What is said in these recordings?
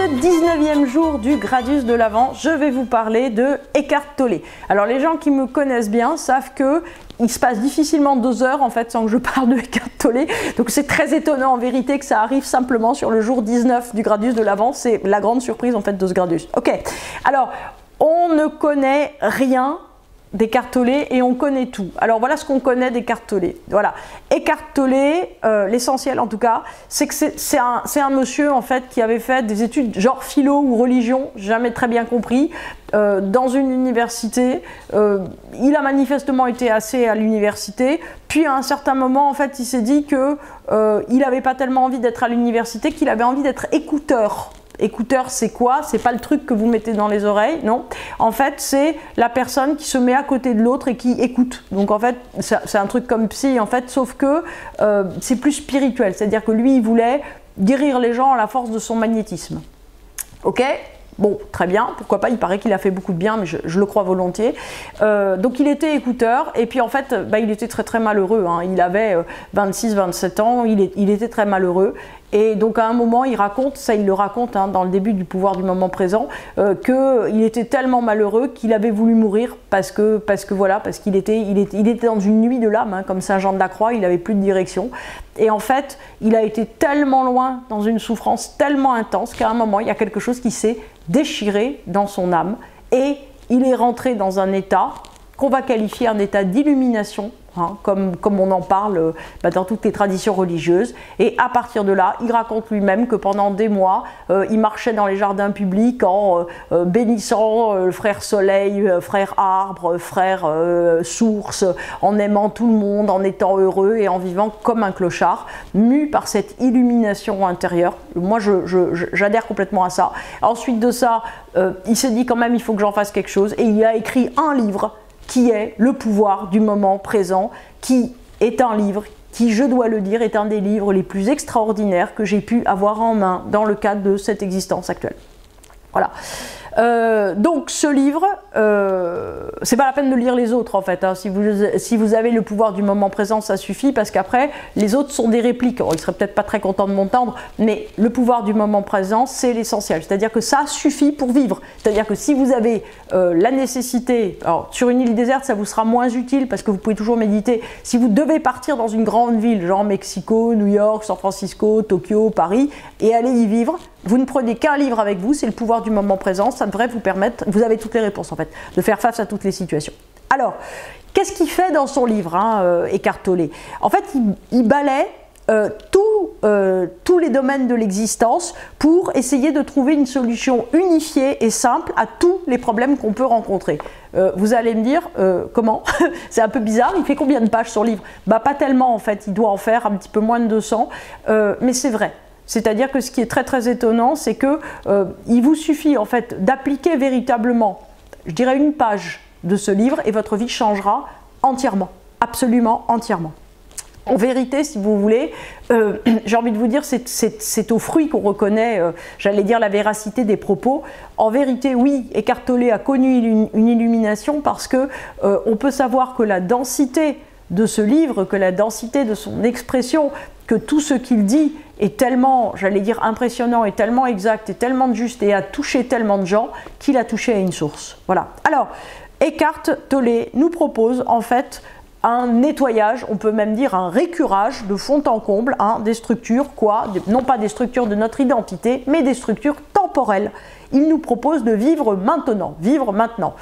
19e jour du Gradus de l'Avent, je vais vous parler de Eckhart Tolle. Alors les gens qui me connaissent bien savent que il se passe difficilement 2 heures en fait sans que je parle de Eckhart Tolle. Donc c'est très étonnant en vérité que ça arrive simplement sur le jour 19 du Gradus de l'Avent. C'est la grande surprise en fait de ce Gradus. Ok, alors on ne connaît rien d'Eckhart Tolle et on connaît tout. Alors voilà ce qu'on connaît d'Eckhart Tolle. Voilà, Eckhart Tolle, l'essentiel en tout cas, c'est que c'est un monsieur en fait qui avait fait des études genre philo ou religion, jamais très bien compris, dans une université. Il a manifestement été assez à l'université, puis à un certain moment en fait il s'est dit que il n'avait pas tellement envie d'être à l'université, qu'il avait envie d'être écouteur. Écouteur, c'est quoi? C'est pas le truc que vous mettez dans les oreilles, non. En fait, c'est la personne qui se met à côté de l'autre et qui écoute. Donc en fait, c'est un truc comme psy, en fait, sauf que c'est plus spirituel. C'est-à-dire que lui, il voulait guérir les gens à la force de son magnétisme. Ok? Bon, très bien, pourquoi pas, il paraît qu'il a fait beaucoup de bien, mais je le crois volontiers. Donc il était écouteur, et puis en fait, il était très très malheureux, hein. Il avait 26-27 ans, il était très malheureux, et donc à un moment, il raconte, ça il le raconte hein, dans le début du pouvoir du moment présent, qu'il était tellement malheureux qu'il avait voulu mourir, parce qu'il était dans une nuit de l'âme, hein, comme Saint Jean de la Croix, il n'avait plus de direction. Et en fait, il a été tellement loin dans une souffrance tellement intense qu'à un moment, il y a quelque chose qui s'est déchiré dans son âme et il est rentré dans un état qu'on va qualifier un état d'illumination, hein, comme on en parle dans toutes les traditions religieuses. Et à partir de là, il raconte lui-même que pendant des mois, il marchait dans les jardins publics en bénissant frère soleil, frère arbre, frère source, en aimant tout le monde, en étant heureux et en vivant comme un clochard, mu par cette illumination intérieure. Moi, j'adhère complètement à ça. Ensuite de ça, il s'est dit quand même, il faut que j'en fasse quelque chose, et il a écrit un livre qui est Le pouvoir du moment présent, qui est un livre qui, je dois le dire, est un des livres les plus extraordinaires que j'ai pu avoir en main dans le cadre de cette existence actuelle. Voilà. Donc ce livre, c'est pas la peine de lire les autres en fait, hein. Si vous avez Le pouvoir du moment présent, ça suffit, parce qu'après les autres sont des répliques. Alors, ils seraient peut-être pas très contents de m'entendre, mais Le pouvoir du moment présent, c'est l'essentiel, c'est-à-dire que ça suffit pour vivre. C'est-à-dire que si vous avez la nécessité, alors sur une île déserte ça vous sera moins utile parce que vous pouvez toujours méditer. Si vous devez partir dans une grande ville, genre Mexico, New York, San Francisco, Tokyo, Paris, et aller y vivre, vous ne prenez qu'un livre avec vous, c'est Le pouvoir du moment présent, ça devrait vous permettre, vous avez toutes les réponses en fait, de faire face à toutes les situations. Alors, qu'est-ce qu'il fait dans son livre, hein, Eckhart Tolle? En fait, il balaie tous les domaines de l'existence pour essayer de trouver une solution unifiée et simple à tous les problèmes qu'on peut rencontrer. Vous allez me dire, comment? C'est un peu bizarre, il fait combien de pages son livre? Pas tellement en fait, il doit en faire un petit peu moins de 200, mais c'est vrai. C'est-à-dire que ce qui est très très étonnant, c'est que il vous suffit en fait d'appliquer véritablement, je dirais, une page de ce livre et votre vie changera entièrement, absolument entièrement. En vérité, si vous voulez, j'ai envie de vous dire, c'est aux fruits qu'on reconnaît, j'allais dire, la véracité des propos. En vérité, oui, Eckhart Tolle a connu une illumination parce que on peut savoir que la densité de ce livre, que la densité de son expression, que tout ce qu'il dit est tellement, j'allais dire, impressionnant, et tellement exact, et tellement juste, et a touché tellement de gens, qu'il a touché à une source. Voilà. Alors, Eckhart Tolle nous propose en fait un nettoyage, on peut même dire un récurage de fond en comble, hein, des structures, quoi, non pas des structures de notre identité, mais des structures temporelles. Il nous propose de vivre maintenant, vivre maintenant.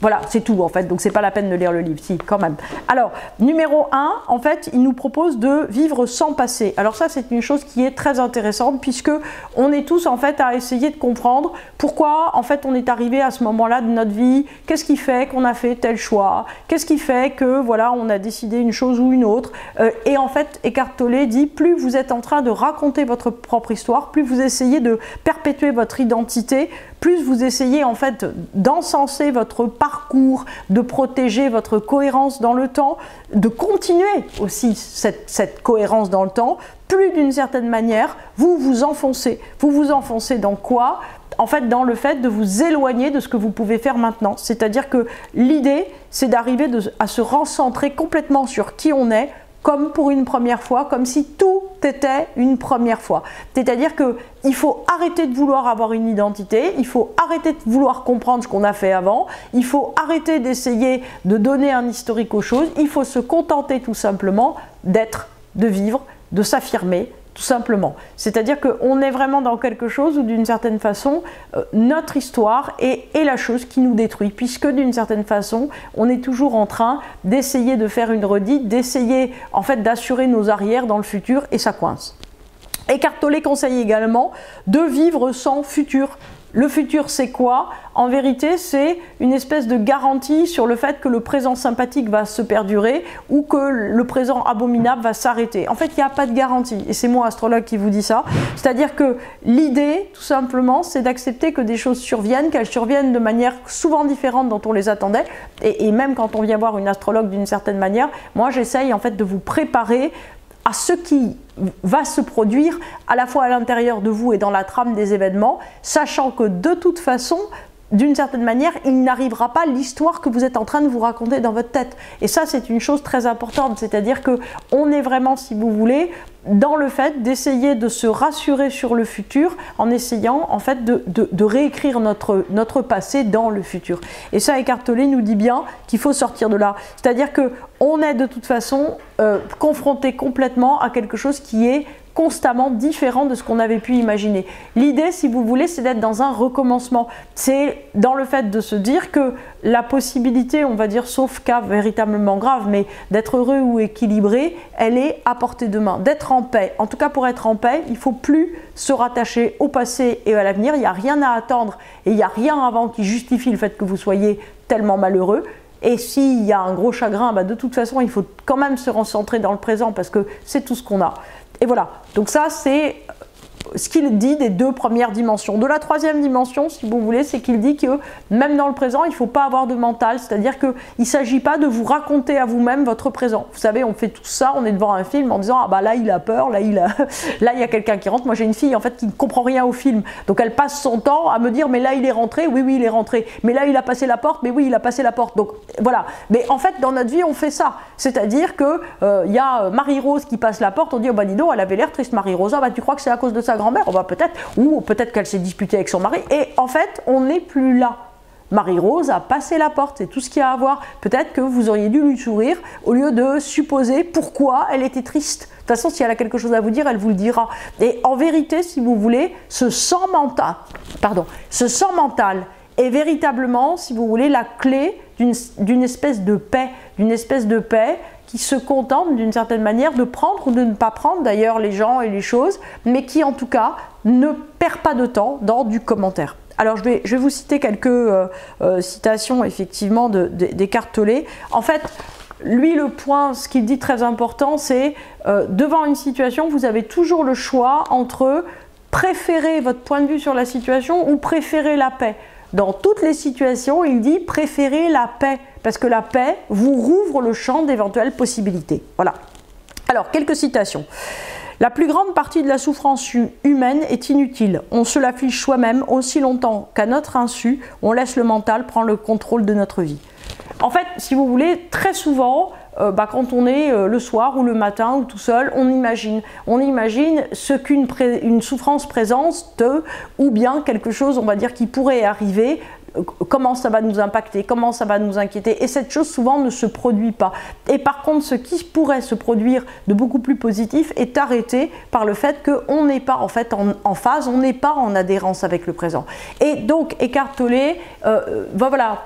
Voilà, c'est tout en fait, donc c'est pas la peine de lire le livre, si, quand même. Alors, numéro 1, en fait, il nous propose de vivre sans passé. Alors ça, c'est une chose qui est très intéressante, puisque on est tous en fait à essayer de comprendre pourquoi en fait on est arrivé à ce moment-là de notre vie, qu'est-ce qui fait qu'on a fait tel choix, qu'est-ce qui fait que voilà, on a décidé une chose ou une autre. Et en fait, Eckhart Tolle dit, plus vous êtes en train de raconter votre propre histoire, plus vous essayez de perpétuer votre identité, plus vous essayez en fait d'encenser votre parcours, de protéger votre cohérence dans le temps, de continuer aussi cette cohérence dans le temps, plus d'une certaine manière, vous vous enfoncez. Vous vous enfoncez dans quoi? En fait, dans le fait de vous éloigner de ce que vous pouvez faire maintenant. C'est-à-dire que l'idée, c'est d'arriver à se recentrer complètement sur qui on est, comme pour une première fois, comme si tout était une première fois. C'est-à-dire qu'il faut arrêter de vouloir avoir une identité, il faut arrêter de vouloir comprendre ce qu'on a fait avant, il faut arrêter d'essayer de donner un historique aux choses, il faut se contenter tout simplement d'être, de vivre, de s'affirmer, tout simplement. C'est-à-dire qu'on est vraiment dans quelque chose où d'une certaine façon, notre histoire est la chose qui nous détruit, puisque d'une certaine façon, on est toujours en train d'essayer de faire une redite, d'essayer en fait d'assurer nos arrières dans le futur, et ça coince. Eckhart Tolle conseille également de vivre sans futur. Le futur, c'est quoi? En vérité, c'est une espèce de garantie sur le fait que le présent sympathique va se perdurer ou que le présent abominable va s'arrêter. En fait, il n'y a pas de garantie. Et c'est moi, astrologue, qui vous dis ça. C'est-à-dire que l'idée, tout simplement, c'est d'accepter que des choses surviennent, qu'elles surviennent de manière souvent différente dont on les attendait. Et même quand on vient voir une astrologue d'une certaine manière, moi, j'essaye en fait de vous préparer à ce qui va se produire à la fois à l'intérieur de vous et dans la trame des événements, sachant que de toute façon, d'une certaine manière, il n'arrivera pas l'histoire que vous êtes en train de vous raconter dans votre tête. Et ça, c'est une chose très importante, c'est-à-dire qu'on est vraiment, si vous voulez, dans le fait d'essayer de se rassurer sur le futur en essayant en fait de réécrire notre passé dans le futur. Et ça, Eckhart Tolle nous dit bien qu'il faut sortir de là. C'est-à-dire qu'on est de toute façon confronté complètement à quelque chose qui est constamment différent de ce qu'on avait pu imaginer. L'idée, si vous voulez, c'est d'être dans un recommencement. C'est dans le fait de se dire que la possibilité, on va dire, sauf cas véritablement grave, mais d'être heureux ou équilibré, elle est à portée de main, d'être en paix. En tout cas, pour être en paix, il ne faut plus se rattacher au passé et à l'avenir. Il n'y a rien à attendre et il n'y a rien avant qui justifie le fait que vous soyez tellement malheureux. Et s'il y a un gros chagrin, bah de toute façon, il faut quand même se recentrer dans le présent parce que c'est tout ce qu'on a. Et voilà, donc ça c'est ce qu'il dit des deux premières dimensions. De la troisième dimension, si vous voulez, c'est qu'il dit que même dans le présent, il ne faut pas avoir de mental, c'est-à-dire qu'il ne s'agit pas de vous raconter à vous-même votre présent. Vous savez, on fait tout ça, on est devant un film en disant « Ah bah là il a peur, là il y a quelqu'un qui rentre ». Moi j'ai une fille en fait qui ne comprend rien au film, donc elle passe son temps à me dire « Mais là il est rentré, oui oui il est rentré, mais là il a passé la porte, mais oui il a passé la porte ». Donc voilà, mais en fait dans notre vie on fait ça, c'est-à-dire que y a Marie-Rose qui passe la porte, on dit « Oh bah dis donc, elle avait l'air triste Marie-Rose, ah bah tu crois que c'est à cause de sa grand-mère, on va peut-être, ou peut-être qu'elle s'est disputée avec son mari, et en fait, on n'est plus là. Marie-Rose a passé la porte, c'est tout ce qu'il y a à voir. Peut-être que vous auriez dû lui sourire au lieu de supposer pourquoi elle était triste. De toute façon, si elle a quelque chose à vous dire, elle vous le dira. Et en vérité, si vous voulez, ce sang mental est véritablement, si vous voulez, la clé d'une espèce de paix, qui se contente d'une certaine manière de prendre ou de ne pas prendre d'ailleurs les gens et les choses, mais qui en tout cas ne perd pas de temps dans du commentaire. Alors je vais vous citer quelques citations effectivement d'Eckhart Tolle. En fait, lui le point, ce qu'il dit très important, c'est devant une situation, vous avez toujours le choix entre préférer votre point de vue sur la situation ou préférer la paix. Dans toutes les situations, il dit préférez la paix, parce que la paix vous rouvre le champ d'éventuelles possibilités. Voilà. Alors, quelques citations. La plus grande partie de la souffrance humaine est inutile. On se l'afflige soi-même aussi longtemps qu'à notre insu, on laisse le mental prendre le contrôle de notre vie. En fait, si vous voulez, très souvent, quand on est le soir ou le matin ou tout seul, on imagine ce qu'une souffrance présente ou bien quelque chose, on va dire, qui pourrait arriver, comment ça va nous impacter, comment ça va nous inquiéter, et cette chose souvent ne se produit pas. Et par contre, ce qui pourrait se produire de beaucoup plus positif est arrêté par le fait qu'on n'est pas en fait en phase, on n'est pas en adhérence avec le présent. Et donc Eckhart Tolle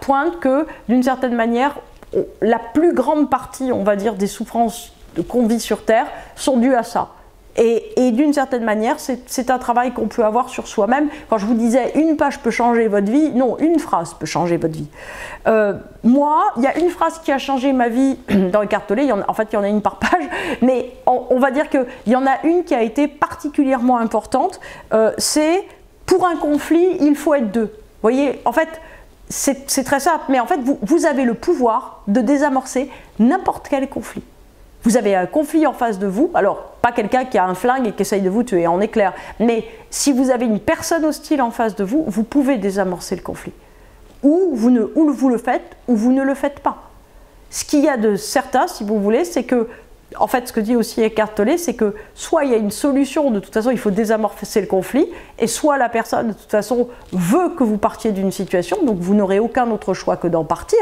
pointe que d'une certaine manière, la plus grande partie, on va dire, des souffrances qu'on vit sur Terre sont dues à ça. Et d'une certaine manière, c'est un travail qu'on peut avoir sur soi-même. Quand je vous disais une page peut changer votre vie, non, une phrase peut changer votre vie. Moi, il y a une phrase qui a changé ma vie dans Eckhart Tolle, en fait il y en a une par page, mais on va dire qu'il y en a une qui a été particulièrement importante, c'est pour un conflit, il faut être deux. Vous voyez, en fait, c'est très simple, mais en fait vous avez le pouvoir de désamorcer n'importe quel conflit. Vous avez un conflit en face de vous, alors pas quelqu'un qui a un flingue et qui essaye de vous tuer en éclair, mais si vous avez une personne hostile en face de vous, vous pouvez désamorcer le conflit. Ou vous le faites, ou vous ne le faites pas. Ce qu'il y a de certain, si vous voulez, c'est que en fait, ce que dit aussi Eckhart Tolle, c'est que soit il y a une solution, de toute façon, il faut désamorcer le conflit, et soit la personne, de toute façon, veut que vous partiez d'une situation, donc vous n'aurez aucun autre choix que d'en partir.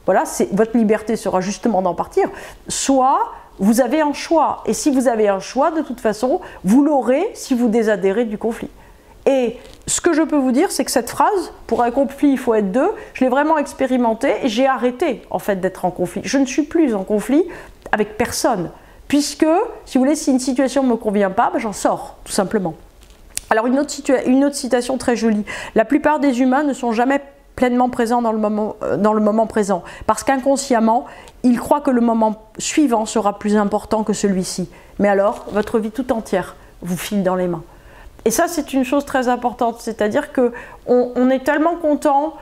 Voilà, votre liberté sera justement d'en partir. Soit vous avez un choix, et si vous avez un choix, de toute façon, vous l'aurez si vous désadhérez du conflit. Et ce que je peux vous dire, c'est que cette phrase, pour un conflit, il faut être deux, je l'ai vraiment expérimentée et j'ai arrêté en fait d'être en conflit. Je ne suis plus en conflit avec personne, puisque, si vous voulez, si une situation ne me convient pas, ben, j'en sors, tout simplement. Alors une autre citation très jolie, la plupart des humains ne sont jamais pleinement présents dans le moment présent, parce qu'inconsciemment, ils croient que le moment suivant sera plus important que celui-ci. Mais alors, votre vie tout entière vous file dans les mains. Et ça, c'est une chose très importante, c'est-à-dire qu'on est tellement content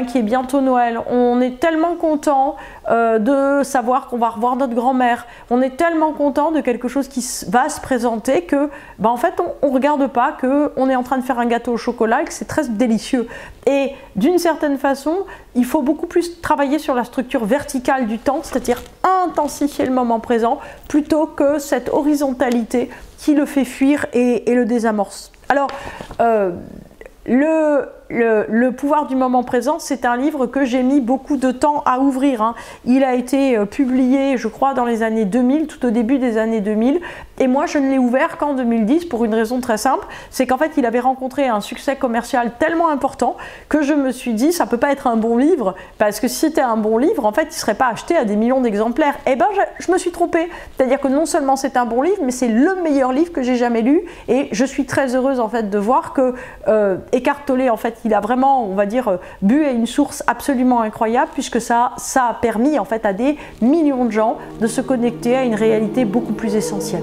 qu'il est bientôt Noël, on est tellement content de savoir qu'on va revoir notre grand-mère, on est tellement content de quelque chose qui va se présenter que, en fait, on ne regarde pas qu'on est en train de faire un gâteau au chocolat et que c'est très délicieux. Et d'une certaine façon, il faut beaucoup plus travailler sur la structure verticale du temps, c'est-à-dire intensifier le moment présent, plutôt que cette horizontalité qui le fait fuir et le désamorce. Alors, le pouvoir du moment présent, c'est un livre que j'ai mis beaucoup de temps à ouvrir, hein. Il a été publié, je crois, dans les années 2000, tout au début des années 2000, et moi je ne l'ai ouvert qu'en 2010 pour une raison très simple, c'est qu'en fait il avait rencontré un succès commercial tellement important que je me suis dit ça peut pas être un bon livre, parce que si c'était un bon livre, en fait il serait pas acheté à des millions d'exemplaires. Et ben je me suis trompée, c'est-à-dire que non seulement c'est un bon livre, mais c'est le meilleur livre que j'ai jamais lu, et je suis très heureuse en fait de voir que Eckhart Tolle, en fait, il a vraiment, on va dire, bu à une source absolument incroyable, puisque ça a permis en fait à des millions de gens de se connecter à une réalité beaucoup plus essentielle.